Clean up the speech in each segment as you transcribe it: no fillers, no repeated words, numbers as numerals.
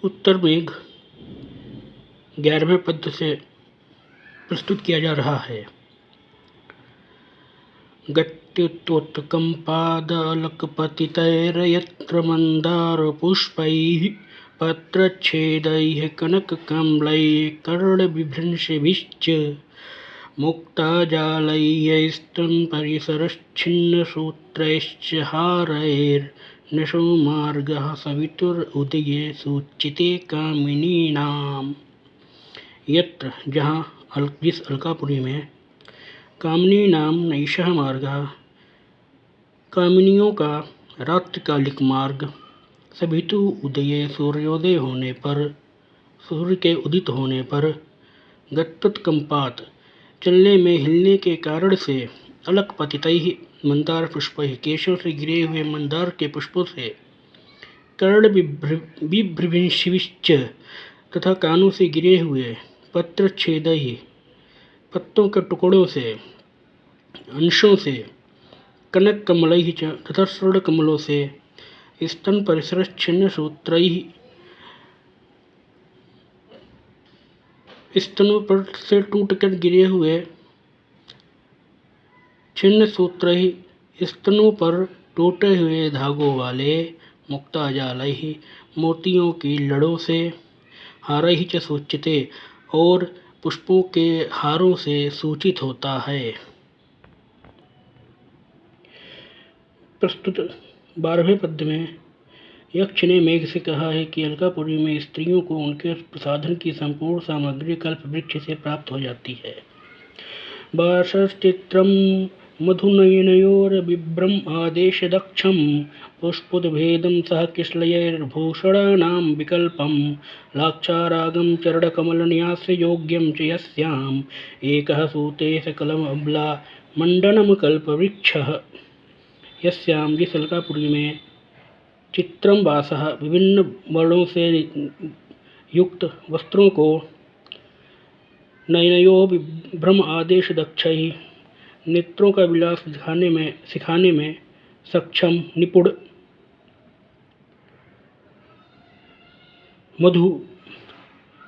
उत्तर मेघ 11वें पद्य से प्रस्तुत किया जा रहा है। गत्युत्कम्पादलकपतितैर्यत्र मन्दारपुष्पैः पत्रच्छेदैः कनककमलैः कर्णबिभ्रंशिभिश्च मुक्ताजालैस्तन्परिसरच्छिन्नसूत्रैश्च हारैर्निशो मार्गः सवितुरुदये सूचिते कामिनीनाम्। यत्र जहाँ जिस अलकापुरी में कामिनी नाम नैषः मार्गः कामिनियों का रात्रिकालिक मार्ग सवितु उदये सूर्योदय होने पर सूर्य के उदित होने पर गत्युत्कम्पात् चलने में हिलने के कारण से अलकपतितैः मंदार पुष्पैः केशों से गिरे हुए मंदार के पुष्पों से कर्णबिभ्रंशिभिश्च तथा कानों से गिरे हुए पत्रच्छेदैः पत्तों के टुकड़ों से अंशों से कनक कमलैः च तथा स्वर्ण कमलों से स्तन परिसरच्छिन्न सूत्रैः स्तनों पर से टूटकर गिरे हुए छिन्न सूत्रैः स्तनों पर टूटे हुए धागों वाले मुक्ताजालैः मोतियों की लड़ों से हारैः च सूच्यते और पुष्पों के हारों से सूचित होता है। प्रस्तुत 12वें पद्य में यक्ष ने मेघ से कहा है कि अलकापुरी में स्त्रियों को उनके प्रसाधन की संपूर्ण सामग्री कल्पवृक्ष से प्राप्त हो जाती है। वासश्चित्रं मधुनयनयोर्बिभ्रम आदेशदक्षं पुष्पोद्भेदं सह किश्लयैर्भूषणानां विकल्पं लाक्षारागं चरणकमलन्यासयोग्यं च यस्याम् एकः सूते सकलमबला मण्डनमकल्पवृक्षः। यस्याम जिस अलकापुरी में चित्रम वासः विभिन्न वर्णों से युक्त वस्त्रों को नयनयो विभ्रम आदेश दक्षैः नेत्रों का विलास सिखाने में सक्षम निपुण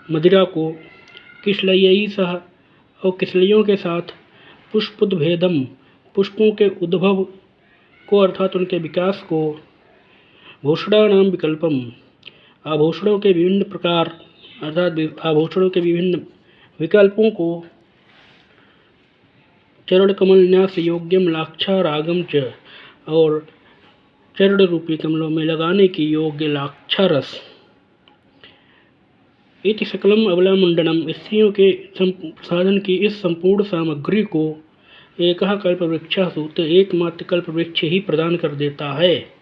मदिरा को किश्लयैः सह और किश्लयों के साथ पुष्पोद्भेदम पुष्पों के उद्भव को अर्थात उनके विकास को भूषणानाम विकल्पम आभूषणों के विभिन्न प्रकार अर्थात आभूषणों के विभिन्न विकल्पों को चरण कमल न्यास योग्यम लाक्षारागम च और चरण रूपी कमलों में लगाने की योग्य लाक्षारस इति सकलम अबला मुंडनम स्त्रियों के प्रसाधन की इस संपूर्ण सामग्री को एकः कल्पवृक्षः सूत्र एकमात्र कल्पवृक्ष ही प्रदान कर देता है।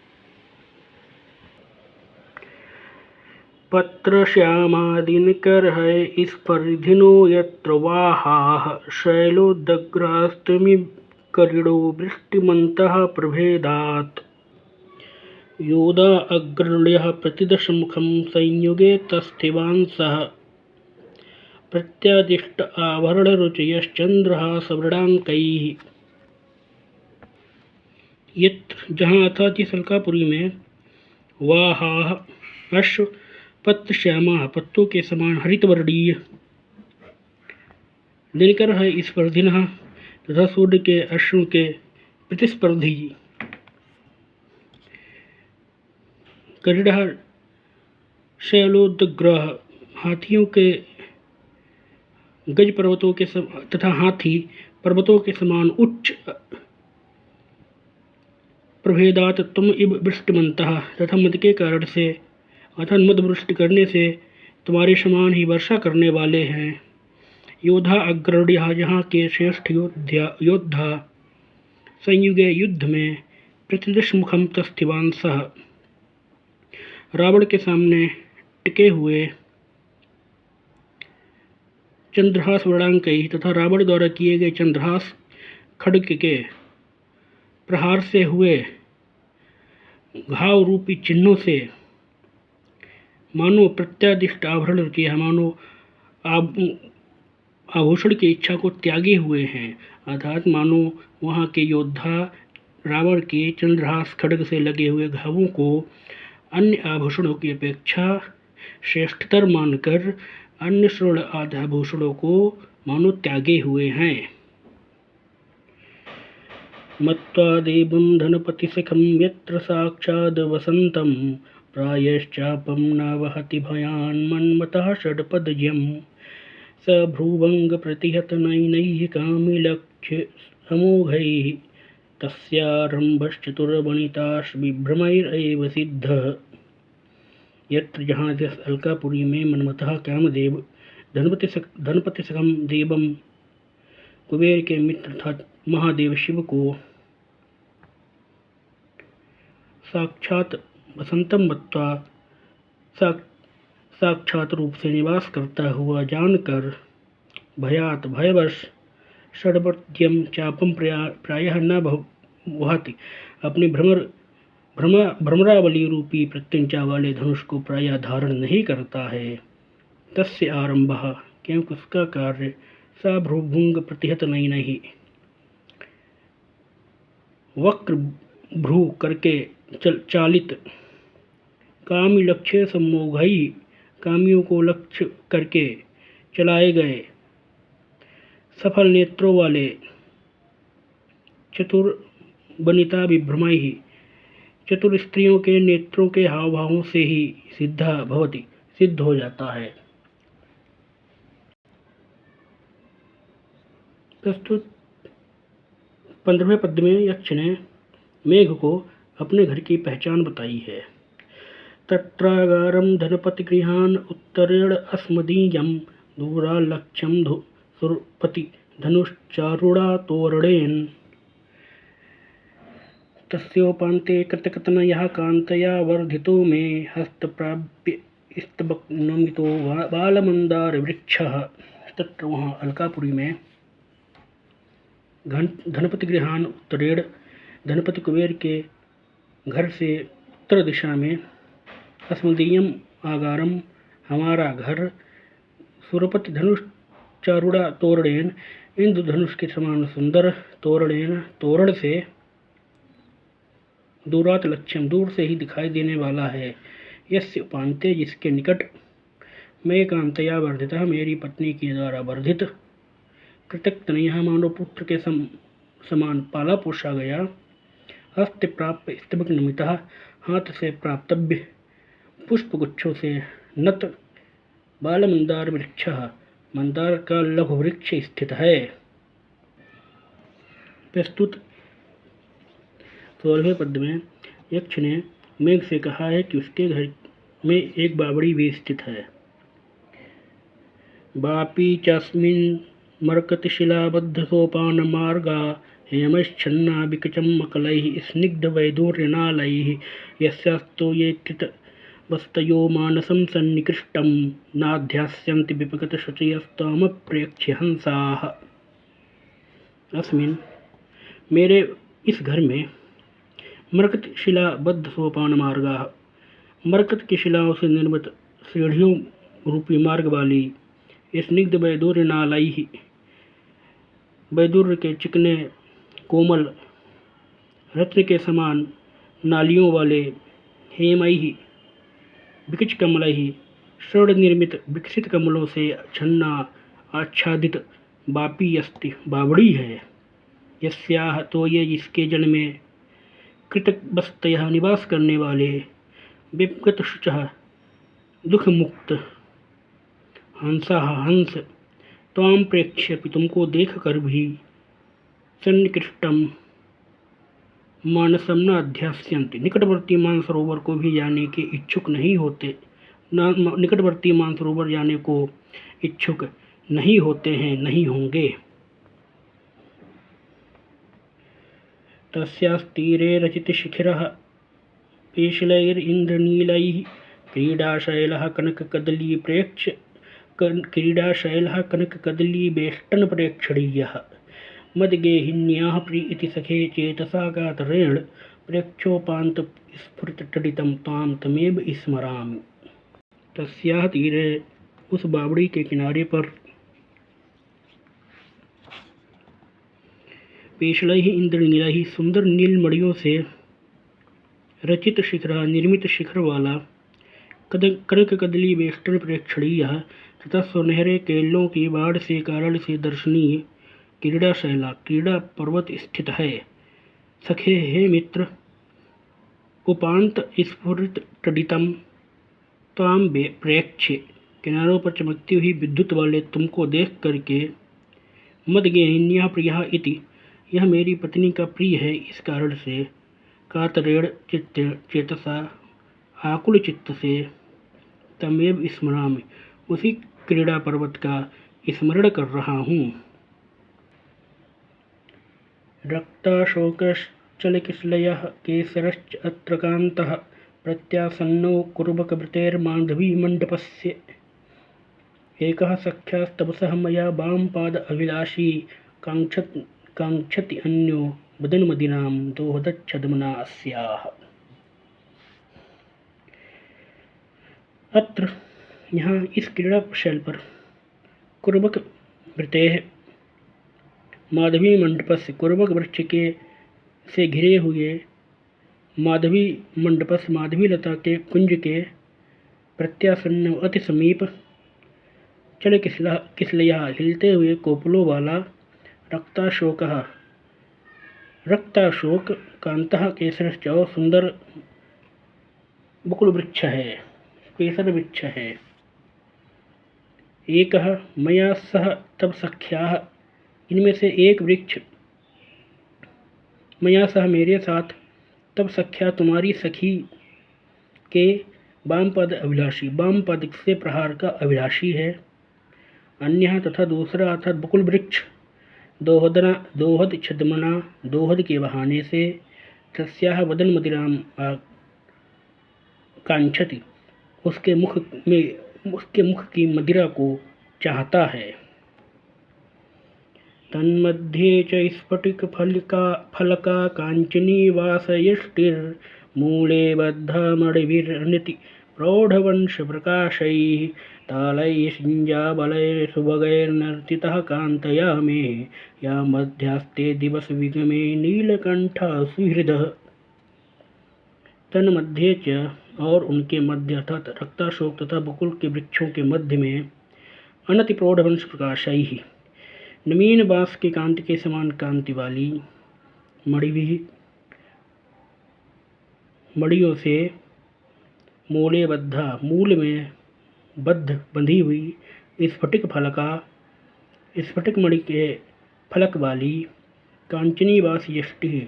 पत्रश्यामादिनकरहै स्पर्धिनो यत्र वाहाः शैलोदग्रास्तमिकरिणो वृष्टिमन्तः प्रभेदात् योधा अग्रण्यः प्रतिदशमुखं संयुगे तस्थिवांसः प्रत्यादिष्ट आभरणरुचयश्चन्द्रहासवृणाङ्कैः। यत्र जहाँ अर्थात जिस अलकापुरी में वाहाः अश्व पत्रश्यामा पत्तों के समान हरितवर्णीय दिनकर है स्पर्धिनः तथा सूर्य के अश्वों के प्रतिस्पर्धी करिणः शैलोदग्रः हाथियों के गज पर्वतों के तथा हाथी पर्वतों के समान उच्च प्रभेदात तुम इब वृष्टिमन्तः तथा मद के कारण से अर्थात मद वृष्टि करने से तुम्हारे समान ही वर्षा करने वाले हैं। योधा अग्रण्यः यहाँ के श्रेष्ठ योद्धा संयुगे युद्ध में प्रतिदश मुखम तस्थिवांसः रावण के सामने टिके हुए चंद्रहास वृणांकैः तथा रावण द्वारा किए गए चंद्रहास खड्ग के प्रहार से हुए घाव रूपी चिन्हों से मानो प्रत्यादिष्ट आभरण रुचि मानो आभूषण की इच्छा को त्यागे हुए हैं अर्थात मानो वहाँ के योद्धा रावण के चंद्रहास खड्ग से लगे हुए घावों को अन्य आभूषणों की अपेक्षा श्रेष्ठतर मानकर अन्य स्वर्ण आधाभूषणों को मानो त्यागे हुए हैं। मत्वा देवं धनपतिसखं यत्र साक्षाद् वसन्तं प्रायश्चापं न वहति भयान् मन्मतः षड्पदयम् स भ्रुवङ्गप्रतिहतनयनैः कामिलक्ष्यसमोघैः तस्यारम्भश्चतुर्वनिताश्विभ्रमैरेव सिद्धः। यत्र जहाँ जिस अलकापुरी में मनमतः कामदेव धनपतिसखम देवम कुबेर के मित्र अर्थात महादेव शिव को साक्षात वसंतम मत्वा साक्षात रूप से निवास करता हुआ जानकर भयात भयवश षड्पद्यम चापम प्रायः न वहति अपनी भ्रमरावली रूपी प्रत्यंचा वाले धनुष को प्रायः धारण नहीं करता है। तस्य आरंभः क्योंकि उसका कार्य सा भ्रुभुंग प्रतिहत नहीं वक्र भ्रू करके चालित कामी लक्ष्य सम्मोघई कामियों को लक्ष्य करके चलाए गए सफल नेत्रों वाले चतुर बनिता विभ्रमई चतुर स्त्रियों के नेत्रों के हाव भावों से ही सिद्धा भवति सिद्ध हो जाता है। प्रस्तुत 15वें पद्य में यक्ष ने मेघ को अपने घर की पहचान बताई है। तत्रागारं धनपतिगृहान् उत्तरेण अस्मदीयं दूरालक्ष्यं सुरपति धनुश्चारुणातोरणेन तस्योपान्ते कृतकतनयः कान्तया वर्धितो मे हस्तप्राप्य स्तबक्नमितो बालमन्दारवृक्षः। तत्र वहाँ अलकापुरी में धनपति गृहान उत्तरेण धनपति कुबेर के घर से उत्तर दिशा में अस्मदीयम आगारम हमारा घर सुरपति धनुष चारुड़ा तोरणेन इंद्रधनुष के समान सुंदर तोरणेन तोरण से दूरात लक्ष्यम दूर से ही दिखाई देने वाला है। यस्य उपान्ते जिसके निकट मैं कांतया वर्धिता मेरी पत्नी के द्वारा वर्धित कृतज्ञ मानव पुत्र के समान पाला पोषा गया। हस्त प्राप्त स्तबक नमिता हाथ से प्राप्तव्य पुष्पगुच्छों से नत बाल मंदार वृक्ष मंदार का लघु वृक्ष स्थित है। प्रस्तुत 16वें पद में यक्ष ने मेघ से कहा है कि उसके घर में एक बावड़ी भी स्थित है। बापी चास्मिन् मरकतशिलाबद्ध सोपान मार्गा हेमश्छन्ना विकचम्मकलैः स्निग्धवैदूर्यनालैः यस्यास्तो ये कृतवस्तयो मानसं सन्निकृष्टं नाध्यास्यन्ति विपगतशुचयस्तामप्रेक्ष्य हंसाः। अस्मिन् मेरे इस घर में मरकत शिलाबद्ध सोपान मार्गा मरकत की शिलाओं से निर्मित सीढ़ियों रूपी मार्ग वाली स्निग्ध वैदूर्य नालाई वैदूर्य के चिकने कोमल रत्न के समान नालियों वाले हेमई विकिच कमलई स्वर्ण निर्मित विकसित कमलों से छन्ना आच्छादित बापी अस्ति बावड़ी है। यस्याह तो ये जिसके जल में कृतवस्तयः निवास करने वाले विपगत शुचः दुख मुक्त हंसा हंस त्वाम प्रेक्ष्य तुमको देख कर भी सन्निकृष्टम मानसम न अध्यास्यन्ति निकटवर्ती मानसरोवर को भी जाने के इच्छुक नहीं होते निकटवर्ती मानसरोवर जाने को इच्छुक नहीं होते हैं नहीं होंगे। तस्यास्तीरे रचितशिखिरः पेशलैरिन्द्रनीलैः क्रीडाशैलः कनककदली प्रेक्ष्य क्रीडाशैलः कनककदलीवेष्टनप्रेक्षणीयः मद्गेहिन्याः प्रीति सखे चेतसा कातरेण प्रेक्षोपान्तस्फुरितटडितं तां तमेव स्मरामि। तस्याः तीरे उस बावड़ी के किनारे पर पेशलैः इंद्रनीलैः सुंदर नीलमणियों से रचित शिखर निर्मित शिखर वाला कनककदली वेष्टन प्रेक्षणीयः ततः सुनहरे केलों की बाढ़ से कारण से दर्शनीय क्रीड़ाशैला क्रीड़ा पर्वत स्थित है। सखे हे मित्र, उपांत स्फुरित तडितम त्वाम प्रेक्ष्य, किनारों पर चमकती हुई विद्युत वाले तुमको देख करके, मदगेहिन्या प्रिया इति, यह मेरी पत्नी का प्रिय है इस कारण से, कातरेण चेतसा, आकुल चित्त से, तमेव स्मरामि, उसी क्रीड़ा पर्वत का स्मरण कर रहा हूँ। रक्ताशोकश्चलकिसलयः केसरश्च अत्र कान्तः प्रत्यासन्नो कुर्बकवृतेर्माधवीमण्डपस्य, एकः सख्यास्तपसः मया वामपाद अभिलाषी काङ्क्षति अन्यो वदनमदिनां दोहदच्छद्मना अस्याः। अत्र यहाँ इस क्रीड़ा शैल पर कुर्बक वृतेः माधवी मंडपस्य, कुर्बक वृक्ष के से घिरे हुए माधवी मंडपस, माधवी लता के कुंज के प्रत्यासन्न अति समीप, चल किसलया हिलते हुए कोपलों वाला, रक्ताशोकः रक्ताशोक, कांतः केसरश्च और सुंदर बकुल वृक्ष है, केसर वृक्ष है। एकः मया सह तब सख्याः, इनमें से एक वृक्ष, मया सह मेरे साथ, तब सख्या तुम्हारी सखी के, वामपद अभिलाषी, वामपद से प्रहार का अभिलाषी है। अन्य तथा दूसरा अर्थात बकुल वृक्ष, दोहद छद्मना, दोहद के बहाने से, तस्याः वदन मदिराम कांक्षति, उसके मुख की मदिरा को चाहता है। तन्मध्ये च स्फटिक फलका कांचनी वासयष्टिर्मूले बद्धा मणिभिरनिति प्रौढ़वंश प्रकाशैः, तालैः सिञ्जाबलैः सुभगैर्नर्तितः कान्तया मे, या मध्यास्ते दिवस विगमे नीलकंठा सुहृदः। तन्मध्ये च, और उनके मध्य अर्थात रक्ताशोक तथा बकुल के वृक्षों के मध्य में, अनति प्रौढ़वंश प्रकाशैः, नवीन बांस के कांति के समान कांति वाली, मड़ियों से, मूले बद्धा, मूल में बंधी हुई, स्फटिक फलका, स्फटिक मणि के फलक वाली, कांचनी वास यष्टि,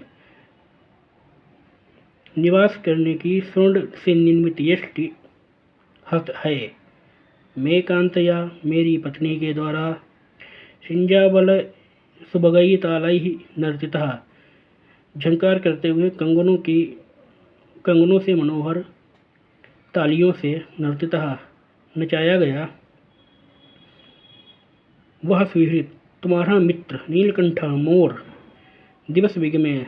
निवास करने की स्वर्ण से निर्मित यष्टि है, मैं कांतया, मेरी पत्नी के द्वारा, सिंजाबल सुबगई तालई नर्तितः, झंकार करते हुए कंगनों से मनोहर तालियों से, नर्तितः नचाया गया, वह सुहृद तुम्हारा मित्र नीलकंठा मोर, दिवस विगमे,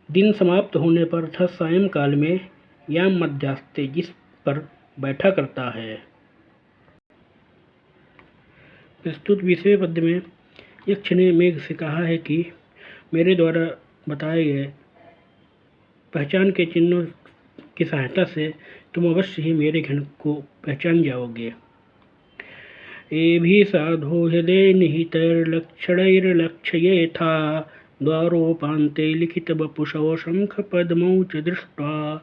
दिन समाप्त होने पर तथा सायंकाल में, या मध्यास्ते, जिस पर बैठा करता है। प्रस्तुत 20वें पद्य में यक्ष ने मेघ से कहा है कि मेरे द्वारा बताए गए पहचान के चिन्हों की सहायता से तुम अवश्य ही मेरे घन को पहचान जाओगे। एभिः साधो हृदय निहितैर्लक्षणैर्लक्ष्येथा, द्वारोपान्ते लिखितवपुषो शङ्खपद्मौ च दृष्ट्वा,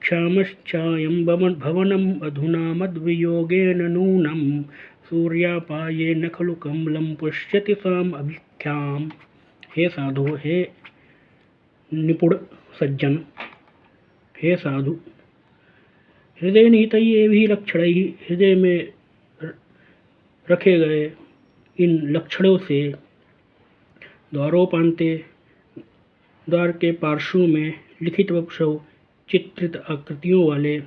क्षामश्चायं भवनम् अधुना मद्वियोगेन नूनं, सूर्यापाये न खलु कमलं पुष्यति साम अभिख्याम। हे साधु, हे निपुण सज्जन, हे साधु, हृदय निहितैः एभिः लक्षणैः, हृदय में रखे गए इन लक्षणों से, द्वारोपान्ते, द्वार के पार्श्वों में, लिखित वपुषौ, चित्रित आकृतियों वाले,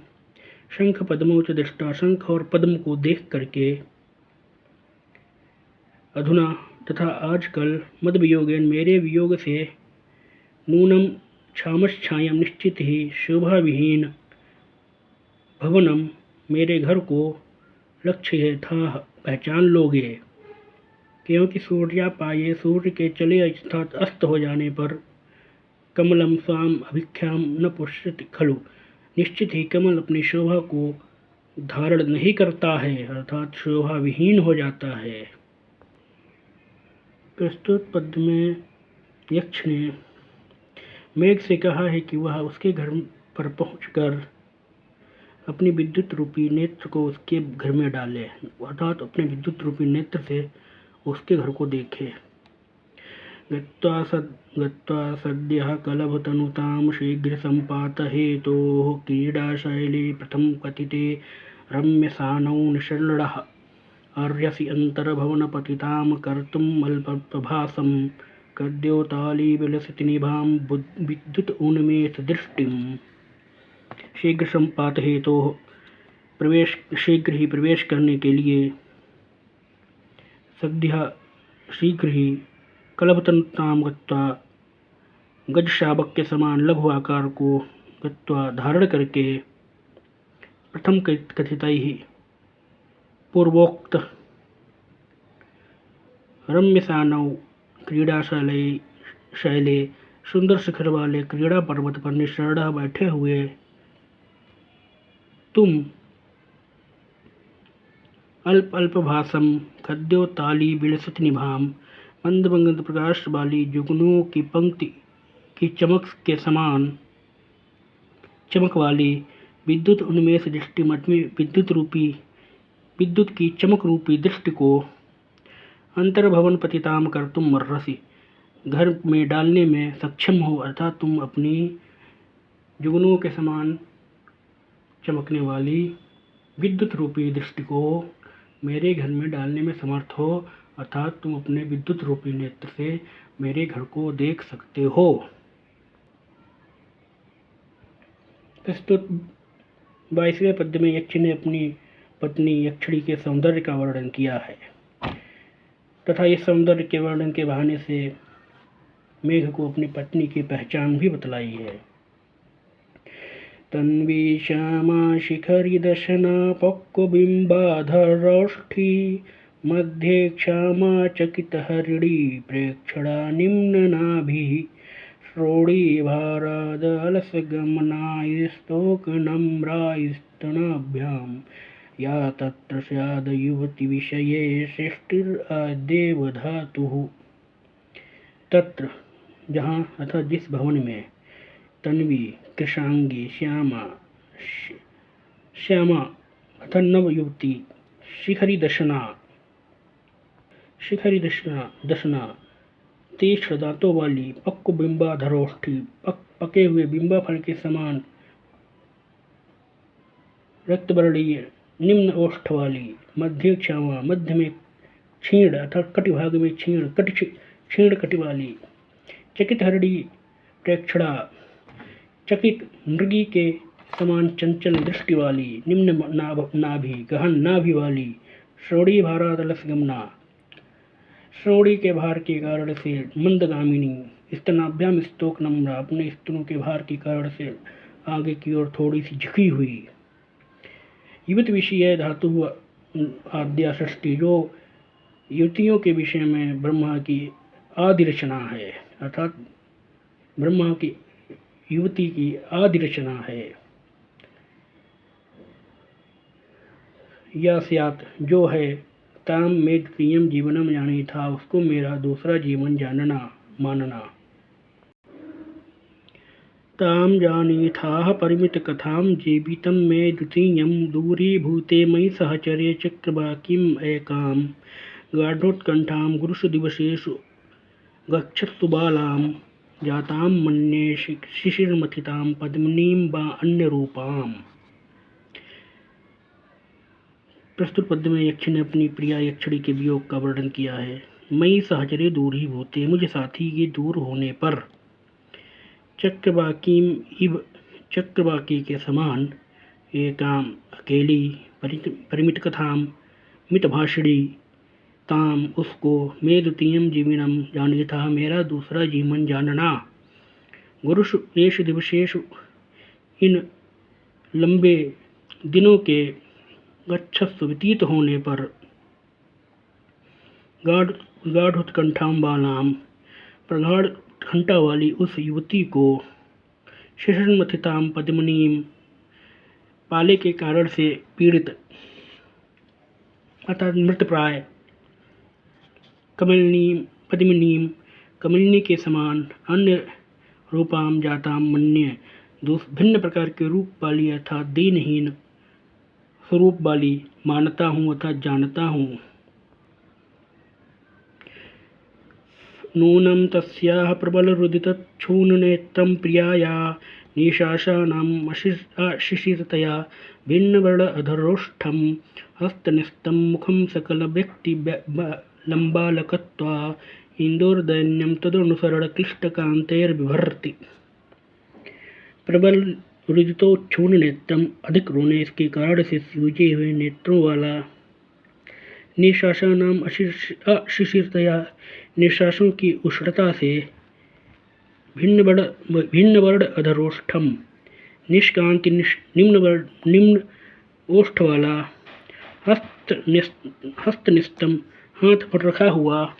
शंख पद्मों च दृष्टा, शंख और पद्म को देख करके, अधुना तथा आजकल, मद वियोगेन, मेरे वियोग से, नूनम क्षामश्छायम, निश्चित ही शोभा विहीन, भवनम, मेरे घर को, लक्ष्य था, पहचान लोगे, क्योंकि सूर्यापाये, सूर्य के चले अर्थात अस्त हो जाने पर, कमलम स्वाम अभिख्याम न पुष्यति खलु, निश्चित ही कमल अपनी शोभा को धारण नहीं करता है, अर्थात शोभा विहीन हो जाता है। प्रस्तुत पद्य में यक्ष ने मेघ से कहा है कि वह उसके घर पर पहुंचकर अपनी विद्युत रूपी नेत्र को उसके घर में डाले, अर्थात अपने विद्युत रूपी नेत्र से उसके घर को देखे। गत्वा सद्यः कलभतनुतां शीघ्र संपात हेतोः क्रीडाशैले प्रथम कथिते रम्यसानौ निषण्णः अर्यसि अन्तर्भवनपतितां कर्तुम् अल्पप्रभासं कद्योताली विलसित निभां विद्युत उन्मेष दृष्टिम्। शीघ्र संपात हेतोः प्रवेश, शीघ्र ही प्रवेश करने के लिए, सद्यः शीघ्र ही, कलभतनुतां गत्वा गज शावक के समान लघु आकार को गत्वा धारण करके प्रथम कथितैः पूर्वोक्त रम्यसानौ शैले सुंदर शिखर वाले क्रीड़ा पर्वत पर निषण्ण बैठे हुए तुम अल्प भासम खद्योताली विलसित निभाम मंद मंद प्रकाश वाली जुगनुओं की पंक्ति की चमक के समान चमक वाली विद्युत उन्मेष दृष्टि में विद्युत की चमक रूपी दृष्टि को अंतर्भवन पतिताम कर तुम मर्रसी, घर में डालने में सक्षम हो, अर्थात तुम अपनी जुगनुओं के समान चमकने वाली विद्युत रूपी दृष्टि को मेरे घर में डालने में समर्थ हो, अर्थात तुम अपने विद्युत रूपी नेत्र से मेरे घर को देख सकते हो। प्रस्तुत 22वें पद्य में यक्ष ने अपनी पत्नी यक्षिणी के सौंदर्य का वर्णन किया है तथा इस सौंदर्य के वर्णन के बहाने से मेघ को अपनी पत्नी की पहचान भी बतलाई है। तन्वी श्यामा शिखरी दशना पक्वबिम्बाधरोष्ठी मध्ये क्षमा चकित हरिणी प्रेक्षणा निम्ननाभिः श्रोणीभारादलसगमनास्तोकनम्रास्तनाभ्यां या तत्र स्याद युवति विषये सृष्टिर्देवधातुः। तत्र जहाँ अथवा जिस भवन में तन्वी कृशांगी श्यामा अथवा नव युवती शिखरी दशना तीक्ष्ण दांतों वाली पक्व बिंबाधरोष्ठी पके हुए बिंबा फल के समान रक्तवर्णीय निम्न ओष्ठ वाली मध्य क्षमा मध्य में क्षीण अर्थात कटिभाग में क्षीण कटि वाली चकित हरड़ी प्रेक्षणा चकित मृगी के समान चंचल दृष्टि वाली निम्न नाभि गहन नाभि वाली श्रोणी भारादलसगमना श्रोणी के भार के कारण से मंदगामिनी स्तनाभ्याम स्तोक नम्रा अपने स्तनों के भार के कारण से आगे की ओर थोड़ी सी झुकी हुई युवत विषय धातु आद्या षष्ठी जो युवतियों के विषय में ब्रह्मा की आदि रचना है, अर्थात ब्रह्मा की युवती की आदि रचना है। या स्यात् जो है ताम में द्वितीयम जीवनम जानी था उसको मेरा दूसरा जीवन मानना। ताम जानी था परिमित कथाम जीवितम में द्वितीयम दूरीभूते मयि सहचर्य चक्रवाकीम एकाम गाढ़ोत्कंठाम गुरुषु दिवसेषु गच्छत्सु बालाम जाताम मन्ये शिशिरमथिताम पद्मिनीम वा अन्य रूपाम। प्रस्तुत पद्य में यक्ष ने अपनी प्रिया यक्षिणी के वियोग का वर्णन किया है। मई सहचर्य दूर ही भूते मुझे साथी के दूर होने पर चक्रवाकी के समान एकाम अकेली परिमित कथाम मितभाषिणी ताम उसको मे द्वितीयम जीवनम जाने था मेरा दूसरा जीवन जानना। गुरुषु येषु दिवसेषु इन लंबे दिनों के गच्छत्सु व्यतीत होने पर गाढ़ोत्कंठाम बालाम प्रगाढ़ घंटा वाली उस युवती को शिशिरमथिताम पद्मिनीम पाले के कारण से पीड़ित अर्थात मृतप्राय, पद्मिनीम कमलिनी के समान, अन्य रूपाम जाताम मन्य भिन्न प्रकार के रूप वाली अर्थात दीनहीन स्वरूप वाली मानता हूँ अर्थात जानता हूँ। नूनं तस्याः प्रबलरुदितच्छूननेत्रं प्रियाया निशाशानाम् अशिशिरतया भिन्नवर्ण अधरोष्ठं हस्तनिस्तं मुखं सकलव्यक्तिलम्बालकत्वा इन्दोर्दैन्यं तदनुसरणक्लिष्टकान्तैर्बिभर्ति। प्रबल रुदितोच्छून नेत्रम अधिक रोने के कारण से सूजे हुए नेत्रों वाला, निशासानाम अशिशिरतया निश्वासों की उष्णता से, भिन्न वर्ण अधरोष्ठम निष्कांति निम्न ओष्ठ वाला, हस्तनिस्तम हाथ पर रखा हुआ,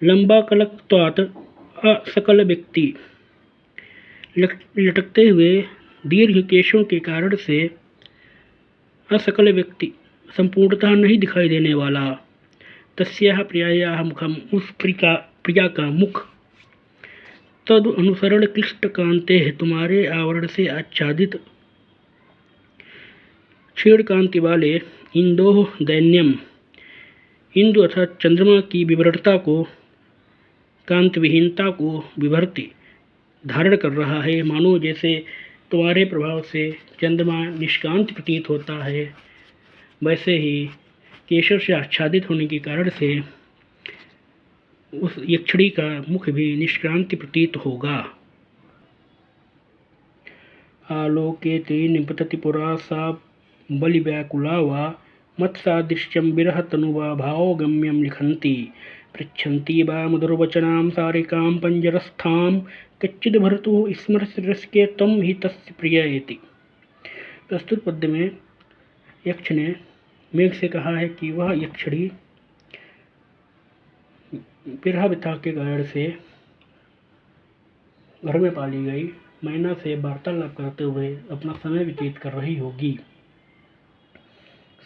लंबा कलक्त्वात् असकल व्यक्ति लटकते हुए दीर्घ केशों के कारण से असकल व्यक्ति संपूर्णतः नहीं दिखाई देने वाला। तस्याः प्रियायाः मुखम उस प्रिया का मुख, तद अनुसरण क्लिष्ट कांते तुम्हारे आवरण से आच्छादित क्षीण कांति वाले, इंदोह दैन्यम इंदु अर्थात चंद्रमा की विवरता को, कांति विहीनता को विभर्ति धारण कर रहा है। मानो जैसे तुम्हारे प्रभाव से चंद्रमा निष्कांत प्रतीत होता है, वैसे ही केशर से आच्छादित होने के कारण से उस यक्षिणी का मुख भी निष्क्रांति प्रतीत होगा। आलोके ते निपतति पुरा सा बलिव्याकुला वा मत्सादृश्यं विरह तनुवा भावगम्यं लिखन्ति पृच्छन्ति वा मधुरवचनां सारिकां पंजरस्थां कच्चिद् भर्तुः स्मरसरस्के त्वं हि तस्य प्रिय इति। प्रस्तुत पद्य में यक्ष ने मेघ से कहा है कि वह यक्षिणी विरह व्यथा के कारण से घर में पाली गई मैना से वार्तालाप करते हुए अपना समय व्यतीत कर रही होगी।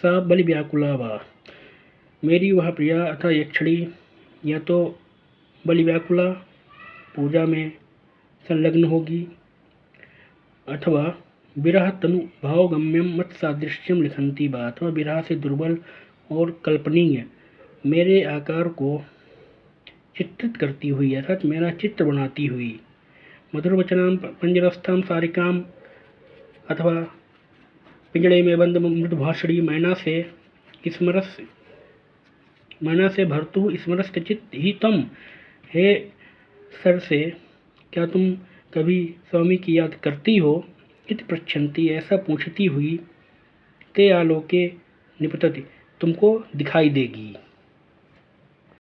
सा बलि व्याकुला वा, मेरी वह प्रिया अथवा यक्षिणी या तो बलि व्याकुला पूजा में संलग्न होगी, अथवा विरह तनु भावगम्यम मत सादृश्यम लिखन्ति बा, अथवा विरह से दुर्बल और कल्पनीय मेरे आकार को चित्रित करती हुई अर्थात मेरा चित्र बनाती हुई, मधुर वचनाम पंजरस्थाम सारिकाम अथवा पिंजड़े में बंद मृदुभाषणी मैना से भर्तु स्मरस चित ही तम, हे सर से क्या तुम कभी स्वामी की याद करती हो, इति पृच्छन्ति ऐसा पूछती हुई, ते आलोके निपतति तुमको दिखाई देगी।